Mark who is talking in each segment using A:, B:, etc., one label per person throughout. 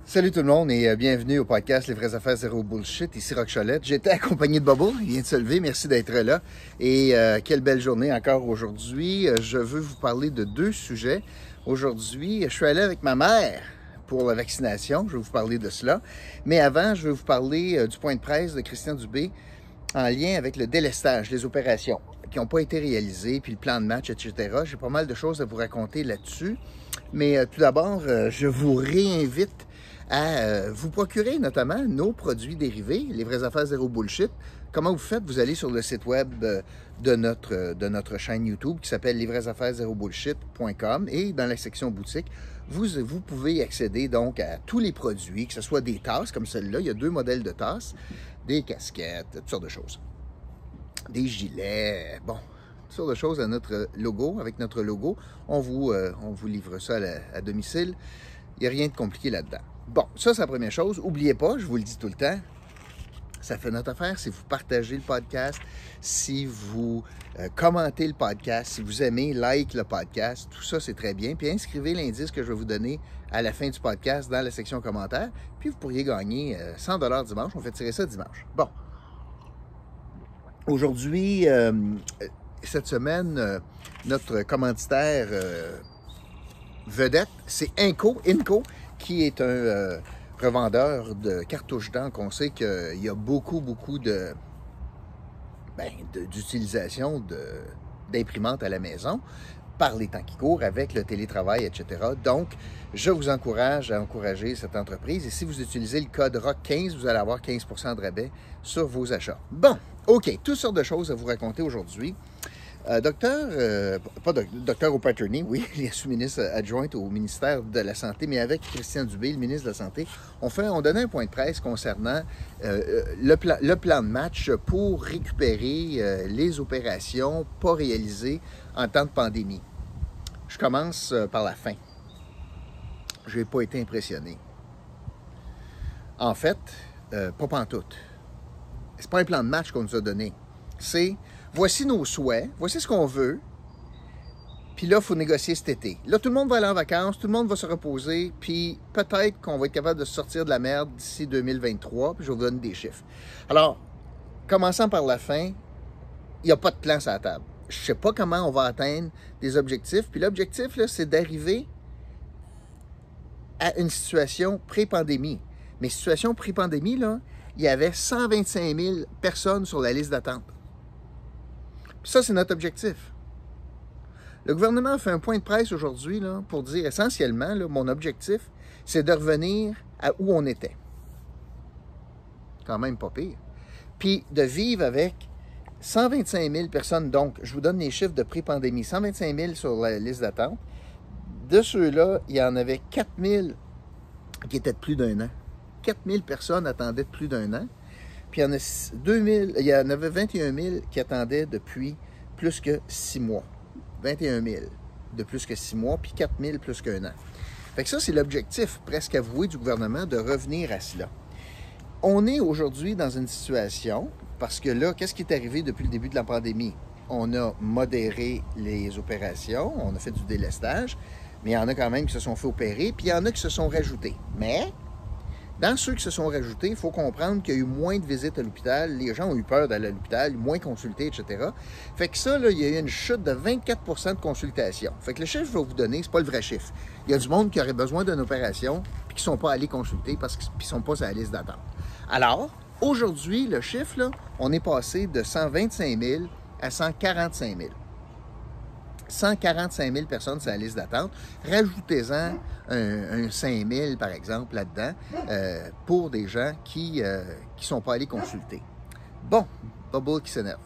A: Salut tout le monde et bienvenue au podcast Les vraies affaires zéro bullshit. Ici Roch Cholette. J'étais accompagné de Bobo, il vient de se lever, merci d'être là. Et quelle belle journée encore aujourd'hui. Je veux vous parler de deux sujets. Aujourd'hui, je suis allé avec ma mère pour la vaccination, je vais vous parler de cela. Mais avant, je vais vous parler du point de presse de Christian Dubé en lien avec le délestage, les opérations qui n'ont pas été réalisées, puis le plan de match, etc. J'ai pas mal de choses à vous raconter là-dessus. Mais tout d'abord, je vous réinvite à vous procurer notamment nos produits dérivés, les vraies affaires zéro bullshit. Comment vous faites? Vous allez sur le site web de notre chaîne YouTube qui s'appelle lesvraiesaffaires0bullshit.com et dans la section boutique, vous pouvez accéder donc à tous les produits, que ce soit des tasses comme celle-là, il y a deux modèles de tasses, des casquettes, toutes sortes de choses, des gilets, bon, toutes sortes de choses à notre logo, avec notre logo. On vous livre ça à domicile. Il n'y a rien de compliqué là-dedans. Bon, ça, c'est la première chose. N'oubliez pas, je vous le dis tout le temps, ça fait notre affaire si vous partagez le podcast, si vous commentez le podcast, si vous aimez, like le podcast, tout ça, c'est très bien. Puis inscrivez l'indice que je vais vous donner à la fin du podcast dans la section commentaires, puis vous pourriez gagner 100 $ dimanche. On fait tirer ça dimanche. Bon. Aujourd'hui, cette semaine, notre commanditaire vedette, c'est Inco, qui est un revendeur de cartouches d'encre. On sait qu'il y a beaucoup d'utilisation d'imprimantes à la maison par les temps qui courent, avec le télétravail, etc. Donc, je vous encourage à encourager cette entreprise. Et si vous utilisez le code ROCK15, vous allez avoir 15 % de rabais sur vos achats. Bon, OK, toutes sortes de choses à vous raconter aujourd'hui. Docteur O'Patterney, oui, il est sous-ministre adjoint au ministère de la Santé, mais avec Christian Dubé, le ministre de la Santé, on donnait un point de presse concernant le plan de match pour récupérer les opérations pas réalisées en temps de pandémie. Je commence par la fin. Je n'ai pas été impressionné. En fait, pas pantoute. C'est pas un plan de match qu'on nous a donné. C'est voici nos souhaits, voici ce qu'on veut, puis là, il faut négocier cet été. Là, tout le monde va aller en vacances, tout le monde va se reposer, puis peut-être qu'on va être capable de sortir de la merde d'ici 2023, puis je vais vous donner des chiffres. Alors, commençant par la fin, il n'y a pas de plan sur la table. Je ne sais pas comment on va atteindre des objectifs, puis l'objectif, là, c'est d'arriver à une situation pré-pandémie. Mais situation pré-pandémie, là, il y avait 125 000 personnes sur la liste d'attente. Ça, c'est notre objectif. Le gouvernement a fait un point de presse aujourd'hui là, pour dire essentiellement, là, mon objectif, c'est de revenir à où on était. Quand même pas pire. Puis de vivre avec 125 000 personnes. Donc, je vous donne les chiffres de pré-pandémie. 125 000 sur la liste d'attente. De ceux-là, il y en avait 4 000 qui étaient de plus d'un an. 4 000 personnes attendaient de plus d'un an. Puis il y en avait 21 000 qui attendaient depuis plus que 6 mois. 21 000 de plus que 6 mois, puis 4 000 plus qu'un an. Fait que ça, c'est l'objectif presque avoué du gouvernement de revenir à cela. On est aujourd'hui dans une situation, parce que là, qu'est-ce qui est arrivé depuis le début de la pandémie? On a modéré les opérations, on a fait du délestage, mais il y en a quand même qui se sont fait opérer, puis il y en a qui se sont rajoutés. Mais dans ceux qui se sont rajoutés, il faut comprendre qu'il y a eu moins de visites à l'hôpital, les gens ont eu peur d'aller à l'hôpital, moins consultés, etc. Fait que ça, là, il y a eu une chute de 24 % de consultation. Fait que le chiffre que je vais vous donner, c'est pas le vrai chiffre. Il y a du monde qui aurait besoin d'une opération puis qui ne sont pas allés consulter parce qu'ils ne sont pas sur la liste d'attente. Alors, aujourd'hui, le chiffre, là, on est passé de 125 000 à 145 000. 145 000 personnes sur la liste d'attente. Rajoutez-en un 5 000, par exemple, là-dedans, pour des gens qui ne sont pas allés consulter. Bon, Bubble qui s'énerve.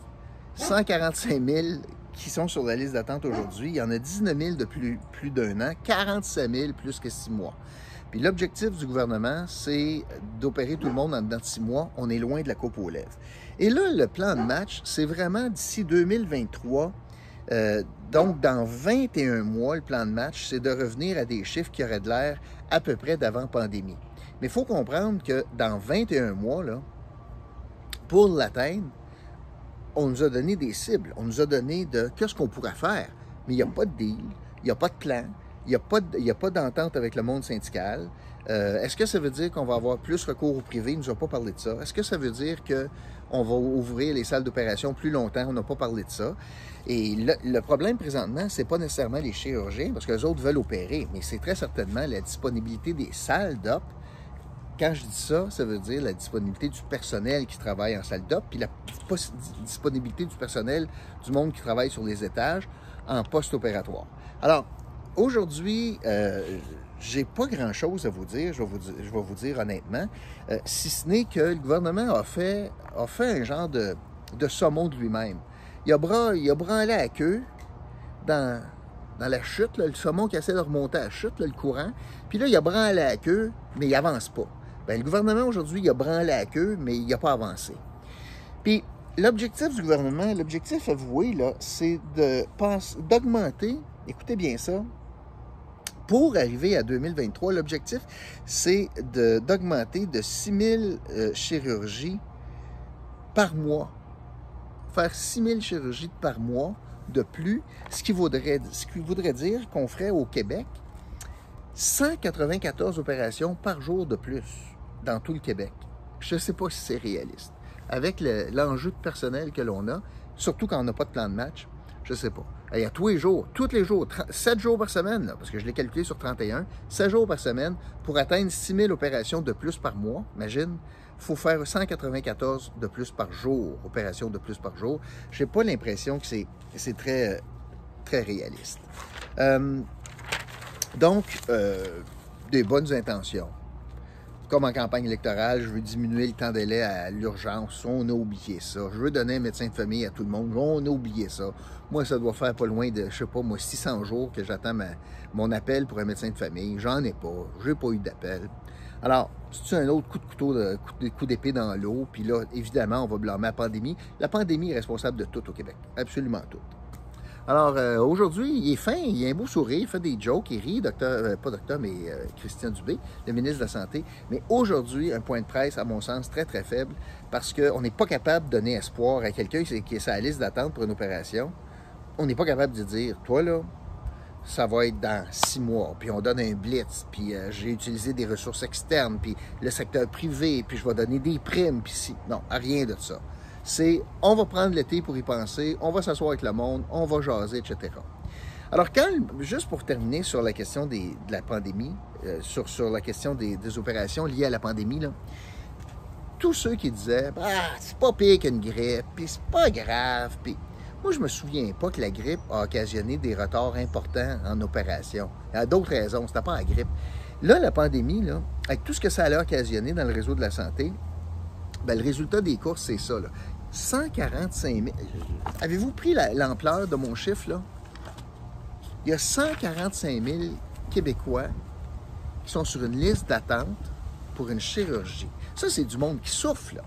A: 145 000 qui sont sur la liste d'attente aujourd'hui. Il y en a 19 000 de plus d'un an, 47 000 plus que 6 mois. Puis l'objectif du gouvernement, c'est d'opérer tout le monde en dedans de 6 mois. On est loin de la coupe aux lèvres. Et là, le plan de match, c'est vraiment d'ici 2023. Donc, dans 21 mois, le plan de match, c'est de revenir à des chiffres qui auraient de l'air à peu près d'avant-pandémie. Mais il faut comprendre que dans 21 mois, là, pour l'atteindre, on nous a donné des cibles. On nous a donné de qu'est-ce qu'on pourrait faire. Mais il n'y a pas de deal, il n'y a pas de plan, Il n'y a pas d'entente avec le monde syndical. Est-ce que ça veut dire qu'on va avoir plus recours au privé? Ils ne nous ont pas parlé de ça. Est-ce que ça veut dire qu'on va ouvrir les salles d'opération plus longtemps? On n'a pas parlé de ça. Et le problème présentement, c'est pas nécessairement les chirurgiens, parce que les autres veulent opérer, mais c'est très certainement la disponibilité des salles d'op. Quand je dis ça, ça veut dire la disponibilité du personnel qui travaille en salle d'op, puis la disponibilité du personnel du monde qui travaille sur les étages en post-opératoire. Alors, aujourd'hui, j'ai pas grand-chose à vous dire, je vais vous dire honnêtement, si ce n'est que le gouvernement a fait un genre de saumon de lui-même. Il a branlé à la queue dans la chute, là, le saumon qui essaie de remonter à la chute, là, le courant, puis là, il a branlé à la queue, mais il avance pas. Bien, le gouvernement, aujourd'hui, il a branlé à la queue, mais il n'a pas avancé. Puis, l'objectif du gouvernement, l'objectif avoué, là, c'est d'augmenter, écoutez bien ça, pour arriver à 2023, l'objectif, c'est d'augmenter de 6 000 chirurgies par mois. Faire 6 000 chirurgies par mois de plus, ce qui voudrait dire qu'on ferait au Québec 194 opérations par jour de plus dans tout le Québec. Je ne sais pas si c'est réaliste. Avec l'enjeu de personnel que l'on a, surtout quand on n'a pas de plan de match, je ne sais pas. Il y a tous les jours, 7 jours par semaine, là, parce que je l'ai calculé sur 31, 7 jours par semaine pour atteindre 6 000 opérations de plus par mois. Imagine, il faut faire 194 de plus par jour, opérations de plus par jour. Je n'ai pas l'impression que c'est très, très réaliste. Donc, des bonnes intentions. Comme en campagne électorale, je veux diminuer le temps de délai à l'urgence. On a oublié ça. Je veux donner un médecin de famille à tout le monde. On a oublié ça. Moi, ça doit faire pas loin de, je sais pas, moi, 600 jours que j'attends mon appel pour un médecin de famille. J'en ai pas. J'ai pas eu d'appel. Alors, c'est un autre coup de couteau, coup d'épée dans l'eau. Puis là, évidemment, on va blâmer la pandémie. La pandémie est responsable de tout au Québec. Absolument tout. Alors, aujourd'hui, il est fin, il a un beau sourire, il fait des jokes, il rit, Christian Dubé, le ministre de la Santé. Mais aujourd'hui, un point de presse, à mon sens, très, très faible, parce qu'on n'est pas capable de donner espoir à quelqu'un qui est sur la liste d'attente pour une opération. On n'est pas capable de dire, toi, là, ça va être dans 6 mois, puis on donne un blitz, puis j'ai utilisé des ressources externes, puis le secteur privé, puis je vais donner des primes, puis si... Non, rien de ça. C'est, on va prendre l'été pour y penser, on va s'asseoir avec le monde, on va jaser, etc. Alors, juste pour terminer sur la question de la pandémie, sur la question des opérations liées à la pandémie, là, tous ceux qui disaient « Ah, c'est pas pire qu'une grippe, puis c'est pas grave, puis... » Moi, je me souviens pas que la grippe a occasionné des retards importants en opération. Il y a d'autres raisons, c'était pas la grippe. Là, la pandémie, là, avec tout ce que ça a occasionné dans le réseau de la santé, bien, le résultat des courses, c'est ça, là. 145 000. Avez-vous pris l'ampleur de mon chiffre, là? Il y a 145 000 Québécois qui sont sur une liste d'attente pour une chirurgie. Ça, c'est du monde qui souffre, là.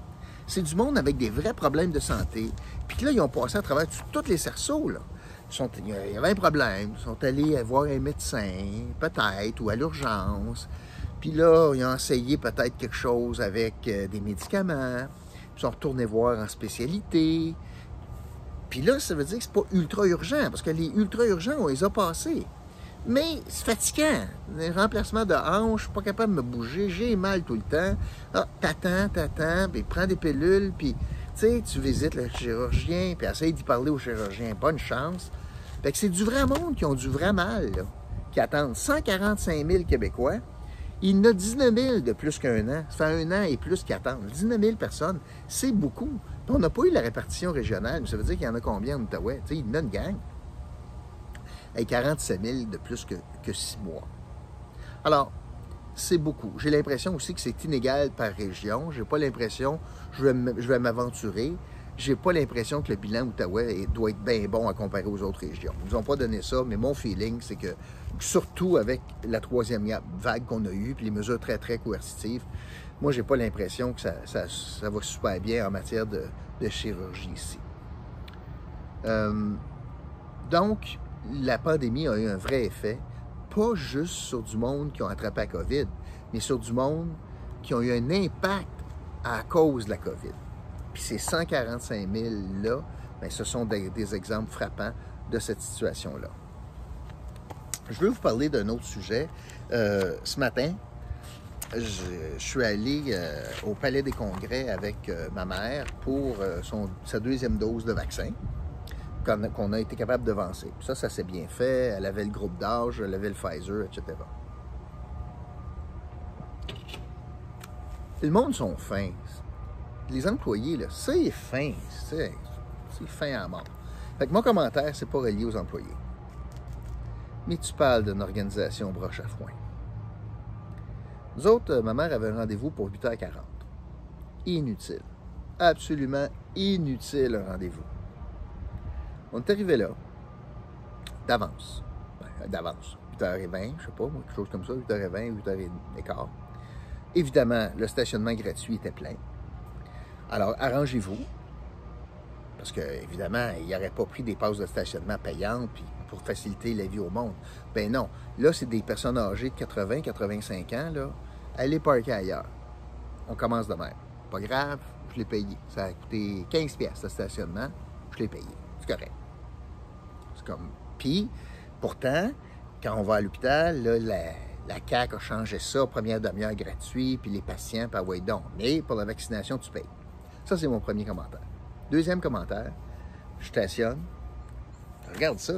A: C'est du monde avec des vrais problèmes de santé. Puis là, ils ont passé à travers tous les cerceaux, là. Il y avait un problème. Ils sont allés voir un médecin, peut-être, ou à l'urgence. Puis là, ils ont essayé peut-être quelque chose avec des médicaments. Ils sont retournés voir en spécialité. Puis là, ça veut dire que c'est pas ultra urgent, parce que les ultra urgents, on les a passés. Mais c'est fatigant. Les remplacements de hanches, je suis pas capable de me bouger, j'ai mal tout le temps. Ah, t'attends, puis prends des pilules, puis tu sais, tu visites le chirurgien, puis essaye d'y parler au chirurgien. Bonne chance. Fait que c'est du vrai monde qui ont du vrai mal, là, qui attendent 145 000 Québécois. Il y en a 19 000 de plus qu'un an. Ça fait 1 an et plus qui attendent. 19 000 personnes, c'est beaucoup. Puis on n'a pas eu la répartition régionale, mais ça veut dire qu'il y en a combien en Outaouais? Tu sais, il y en a une gang. Et 47 000 de plus que 6 mois. Alors, c'est beaucoup. J'ai l'impression aussi que c'est inégal par région. J'ai pas l'impression, je vais m'aventurer, j'ai pas l'impression que le bilan Outaouais doit être bien bon à comparer aux autres régions. Ils nous ont pas donné ça, mais mon feeling, c'est que, surtout avec la 3e vague qu'on a eue, puis les mesures très, très coercitives, moi, j'ai pas l'impression que ça va super bien en matière de chirurgie ici. Donc, la pandémie a eu un vrai effet, pas juste sur du monde qui ont attrapé la COVID, mais sur du monde qui ont eu un impact à cause de la COVID. Puis ces 145 000-là, bien, ce sont des exemples frappants de cette situation-là. Je veux vous parler d'un autre sujet. Ce matin, je suis allé au Palais des Congrès avec ma mère pour sa deuxième dose de vaccin qu'on a été capable d'avancer. Ça s'est bien fait. Elle avait le groupe d'âge, elle avait le Pfizer, etc. Le monde sont fins. Les employés, là, c'est fin. C'est fin à mort. Fait que mon commentaire, c'est pas relié aux employés. Mais tu parles d'une organisation broche à foin. Nous autres, ma mère avait un rendez-vous pour 8h40. Inutile. Absolument inutile un rendez-vous. On est arrivé là, d'avance. D'avance. 8h20, je sais pas, quelque chose comme ça, 8h20, 8h15. Évidemment, le stationnement gratuit était plein. Alors, arrangez-vous. Parce que, évidemment, il n'aurait pas pris des passes de stationnement payantes pour faciliter la vie au monde. Ben non. Là, c'est des personnes âgées de 80, 85 ans, là. Allez parker ailleurs. On commence de même. Pas grave, je l'ai payé. Ça a coûté 15$ de stationnement. Je l'ai payé. C'est correct. C'est comme... Puis, pourtant, quand on va à l'hôpital, là, la CAQ a changé ça, première demi-heure gratuit, puis les patients, puis ouais, donc. Mais pour la vaccination, tu payes. Ça, c'est mon premier commentaire. Deuxième commentaire, je stationne. Regarde ça.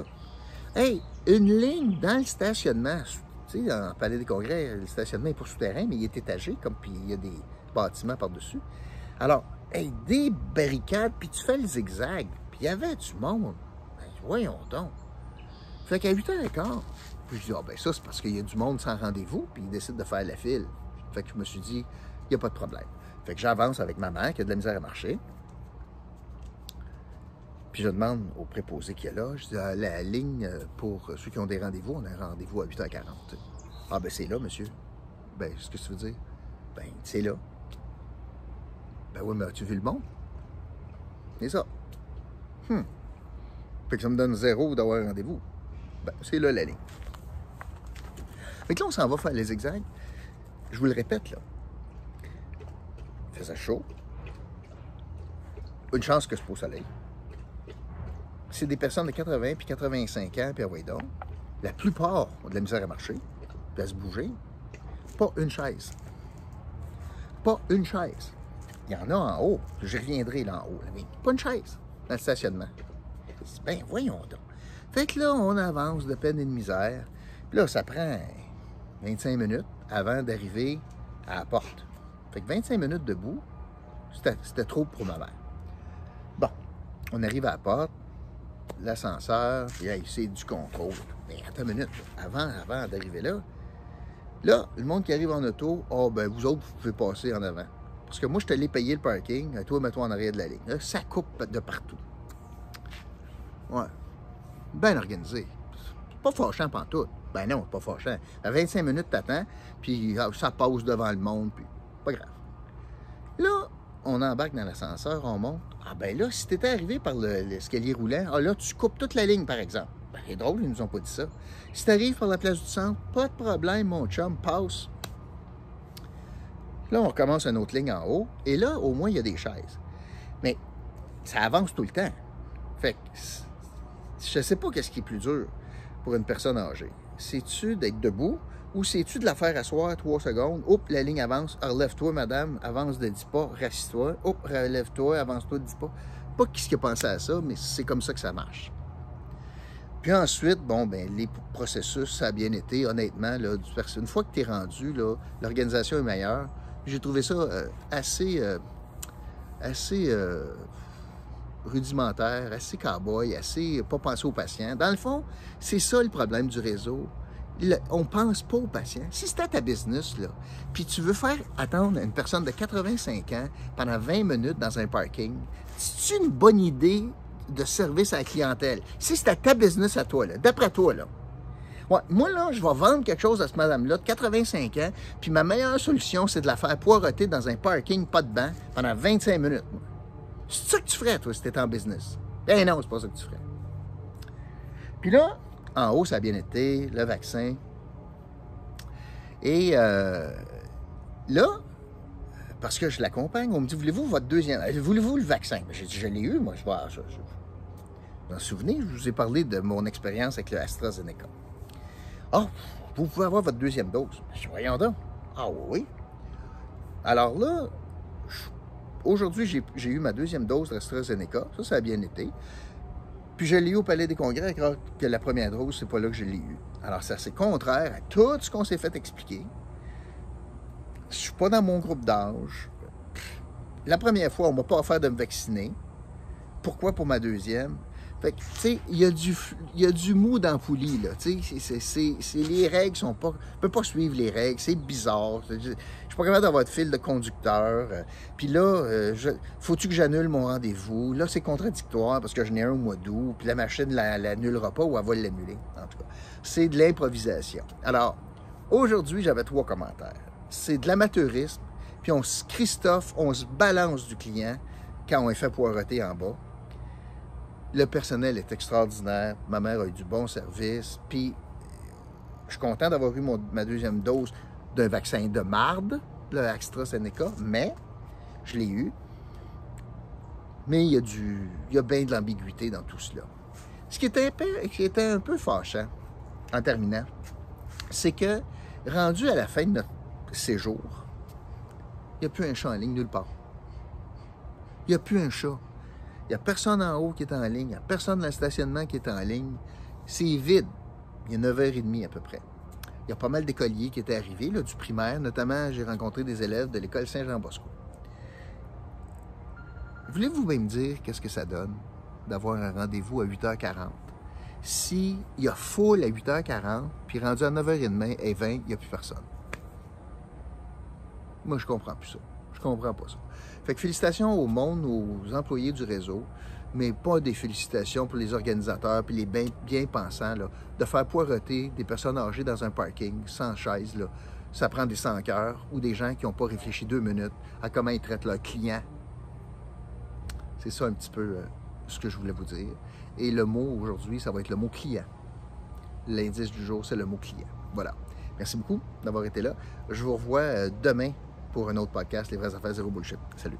A: Hey, une ligne dans le stationnement. Tu sais, dans le Palais des Congrès, le stationnement est pour souterrain, mais il est étagé, comme puis il y a des bâtiments par-dessus. Alors, hey, des barricades, puis tu fais le zigzag. Puis il y avait du monde. Ben, voyons donc. Fait qu'à 8h15, puis je dis, ah ben ça, c'est parce qu'il y a du monde sans rendez-vous, puis ils décident de faire la file. Fait que je me suis dit, il n'y a pas de problème. Fait que j'avance avec ma mère qui a de la misère à marcher. Puis je demande au préposé qui est là, je dis, la ligne pour ceux qui ont des rendez-vous, on a un rendez-vous à 8h40. Ah ben c'est là, monsieur. Ben, ce que tu veux dire? Ben, c'est là. Ben oui, mais as-tu vu le monde? C'est ça. Fait que ça me donne 0 d'avoir un rendez-vous. Ben, c'est là la ligne. Fait que là, on s'en va faire les zigzags. Je vous le répète, là. Il faisait chaud. Une chance que c'est pas au soleil. C'est des personnes de 80 puis 85 ans, puis ah ouais donc. La plupart ont de la misère à marcher, puis à se bouger. Pas une chaise. Pas une chaise. Il y en a en haut. Je reviendrai là en haut. Mais pas une chaise dans le stationnement. Ben, voyons donc. Fait que là, on avance de peine et de misère. Puis là, ça prend 25 minutes avant d'arriver à la porte. Fait que 25 minutes debout, c'était trop pour ma mère. Bon, on arrive à la porte. L'ascenseur, puis hey, c'est du contrôle. Mais attends une minute, avant d'arriver là, le monde qui arrive en auto, oh ben vous autres, vous pouvez passer en avant. Parce que moi, je te l'ai payé le parking, toi, mets-toi en arrière de la ligne. Là, ça coupe de partout. Ouais. Bien organisé. C'est pas fâchant pantoute. Ben non, c'est pas fâchant. À 25 minutes, t'attends, puis ça passe devant le monde, puis pas grave. Là, on embarque dans l'ascenseur, on monte. Ah ben là, si t'étais arrivé par l'escalier roulant, ah là, tu coupes toute la ligne, par exemple. Ben, c'est drôle, ils nous ont pas dit ça. Si t'arrives par la place du centre, pas de problème, mon chum, passe. Là, on recommence une autre ligne en haut, et là, au moins, il y a des chaises. Mais ça avance tout le temps. Fait que, je sais pas qu'est-ce qui est plus dur pour une personne âgée. C'est-tu d'être debout, ou c'est-tu de la faire asseoir 3 secondes? Oups, la ligne avance. Relève-toi, madame. Avance de 10 pas. Rassis-toi. Oups, relève-toi. Avance-toi de 10 pas. Pas qui a pensé à ça, mais c'est comme ça que ça marche. Puis ensuite, bon, ben les processus, ça a bien été, honnêtement. Là, une fois que tu es rendu, là, l'organisation est meilleure. J'ai trouvé ça assez rudimentaire, assez cow-boy, assez pas penser aux patients. Dans le fond, c'est ça le problème du réseau. On pense pas aux patients. Si c'était ta business, là, puis tu veux faire attendre une personne de 85 ans pendant 20 minutes dans un parking, c'est une bonne idée de service à la clientèle. Si c'était ta business à toi, là, d'après toi, là. Ouais, moi, là, je vais vendre quelque chose à cette madame-là de 85 ans, puis ma meilleure solution, c'est de la faire poireauter dans un parking, pas de banc, pendant 25 minutes. C'est ça que tu ferais, toi, si t'étais en business? Ben non, c'est pas ça que tu ferais. Puis là, en haut, ça a bien été, le vaccin. Et là, parce que je l'accompagne, on me dit, voulez-vous votre deuxième... Voulez-vous le vaccin? J'ai dit, je l'ai eu, moi. Vous vous en souvenez, je vous ai parlé de mon expérience avec le AstraZeneca. Ah, vous pouvez avoir votre deuxième dose. Je dis, voyons donc. Ah oui. Alors là, aujourd'hui, j'ai eu ma deuxième dose d'AstraZeneca. Ça a bien été. Puis je l'ai eu au Palais des Congrès, alors que la première dose, c'est pas là que je l'ai eu. Alors, ça, c'est contraire à tout ce qu'on s'est fait expliquer. Je suis pas dans mon groupe d'âge. La première fois, on m'a pas offert de me vacciner. Pourquoi pour ma deuxième? Fait que, tu sais, il y a du mou dans la poulie, là. Tu sais, les règles sont pas... On peut pas suivre les règles, c'est bizarre. Je suis pas capable d'avoir de fil de conducteur. Puis là, faut-tu que j'annule mon rendez-vous? Là, c'est contradictoire parce que je n'ai un au mois d'août, puis la machine l'annulera pas ou elle va l'annuler. En tout cas, c'est de l'improvisation. Alors, aujourd'hui, j'avais 3 commentaires. C'est de l'amateurisme, puis on se balance du client quand on est fait poireauter en bas. Le personnel est extraordinaire. Ma mère a eu du bon service. Puis, je suis content d'avoir eu ma deuxième dose d'un vaccin de marde, le AstraZeneca, mais je l'ai eu. Mais il y a bien de l'ambiguïté dans tout cela. Ce qui était un peu fâchant, en terminant, c'est que, rendu à la fin de notre séjour, il n'y a plus un chat en ligne nulle part. Il n'y a plus un chat. Il n'y a personne en haut qui est en ligne. Il n'y a personne dans le stationnement qui est en ligne. C'est vide. Il est 9h30 à peu près. Il y a pas mal d'écoliers qui étaient arrivés, là, du primaire. Notamment, j'ai rencontré des élèves de l'école Saint-Jean-Bosco. Voulez-vous bien me dire qu'est-ce que ça donne d'avoir un rendez-vous à 8h40? S'il y a full à 8h40, puis rendu à 9h30 et 20, il n'y a plus personne. Moi, je comprends plus ça. Je comprends pas ça. Fait que félicitations au monde, aux employés du réseau, mais pas des félicitations pour les organisateurs puis les bien-pensants, là, de faire poireauter des personnes âgées dans un parking sans chaise, là. Ça prend des sans-cœurs ou des gens qui n'ont pas réfléchi 2 minutes à comment ils traitent leurs clients. C'est ça un petit peu ce que je voulais vous dire. Et le mot aujourd'hui, ça va être le mot client. L'indice du jour, c'est le mot client. Voilà. Merci beaucoup d'avoir été là. Je vous revois demain pour un autre podcast, Les vraies affaires zéro bullshit. Salut.